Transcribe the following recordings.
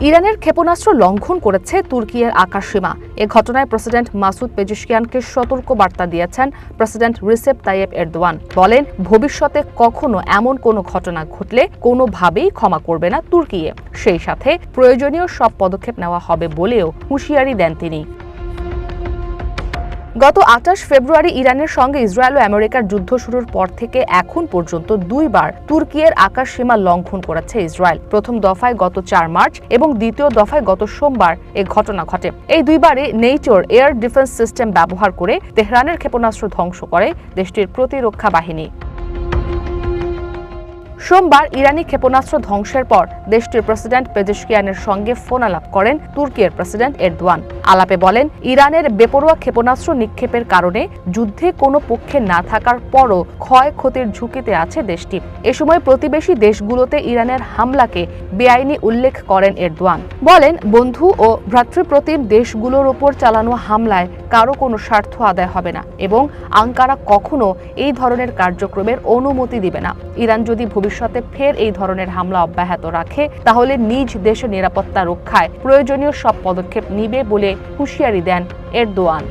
ইরানের ক্ষেপণাস্ত্র লঙ্ঘন করেছে তুর্কির আকাশসীমা। এ ঘটনায় প্রেসিডেন্ট মাসুদ পেজেশকিয়ানকে সতর্ক বার্তা দিয়েছেন প্রেসিডেন্ট রিসেপ তাইয়েপ এরদোয়ান। বলেন, ভবিষ্যতে কখনো এমন কোনো ঘটনা ঘটলে কোনোভাবেই ক্ষমা করবে না তুর্কি। সেই সাথে প্রয়োজনীয় সব পদক্ষেপ নেওয়া হবে বলেও হুঁশিয়ারি দেন তিনি। গত ২৮ ফেব্রুয়ারি ইরানের সঙ্গে ইসরায়েল ও আমেরিকার যুদ্ধ শুরুর পর থেকে এখন পর্যন্ত দুইবার তুর্কির আকাশসীমা লঙ্ঘন করেছে ইসরায়েল। প্রথম দফায় গত ৪ মার্চ এবং দ্বিতীয় দফায় গত সোমবার এ ঘটনা ঘটে। এই দুইবারে নেইচর এয়ার ডিফেন্স সিস্টেম ব্যবহার করে তেহরানের ক্ষেপণাস্ত্র ধ্বংস করে দেশটির প্রতিরক্ষা বাহিনী। সোমবার ইরানি ক্ষেপণাস্ত্র ধ্বংসের পর দেশটির প্রেসিডেন্ট পেজেশকিয়ানের সঙ্গে ফোন আলাপ করেন তুর্কির প্রেসিডেন্ট এরদোয়ান। আলাপে বলেন, ইরানের বেপরোয়া ক্ষেপণাস্ত্র নিক্ষেপের কারণে যুদ্ধে কোনো পক্ষে না থাকার পরও ক্ষয়ক্ষতির ঝুঁকিতে আছে দেশটি। এ সময় প্রতিবেশী দেশগুলোতে ইরানের হামলাকে বেআইনি উল্লেখ করেন এরদোয়ান। বলেন, বন্ধু ও ভ্রাতৃপ্রতিম দেশগুলোর উপর চালানো হামলায় কারো কোনো স্বার্থ আদায় হবে না এবং আঙ্কারা কখনো এই ধরনের কার্যক্রমের অনুমতি দিবে না। ইরান যদি ভবিষ্যতে ফের এই ধরনের হামলা অব্যাহত রাখে তাহলে নিজ দেশের নিরাপত্তা রক্ষায় প্রয়োজনীয় সব পদক্ষেপ নিবে বলে হুঁশিয়ারি দেন এরদোয়ান।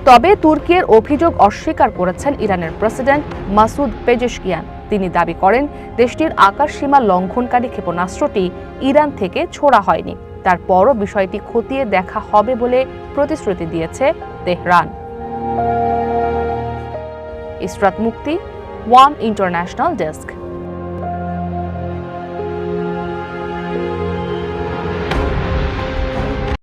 তবে তুর্কির অভিযোগ অস্বীকার করেছেন ইরানের প্রেসিডেন্ট মাসুদ পেজেশকিয়ান। তিনি দাবি করেন, দেশটির আকাশসীমা লঙ্ঘনকারী ক্ষেপণাস্ত্রটি ইরান থেকে ছোড়া হয়নি। তারপরও বিষয়টি খতিয়ে দেখা হবে বলে প্রতিশ্রুতি দিয়েছে তেহরান। ইসরাত মুক্তি, ওয়ান ইন্টারন্যাশনাল ডেস্ক।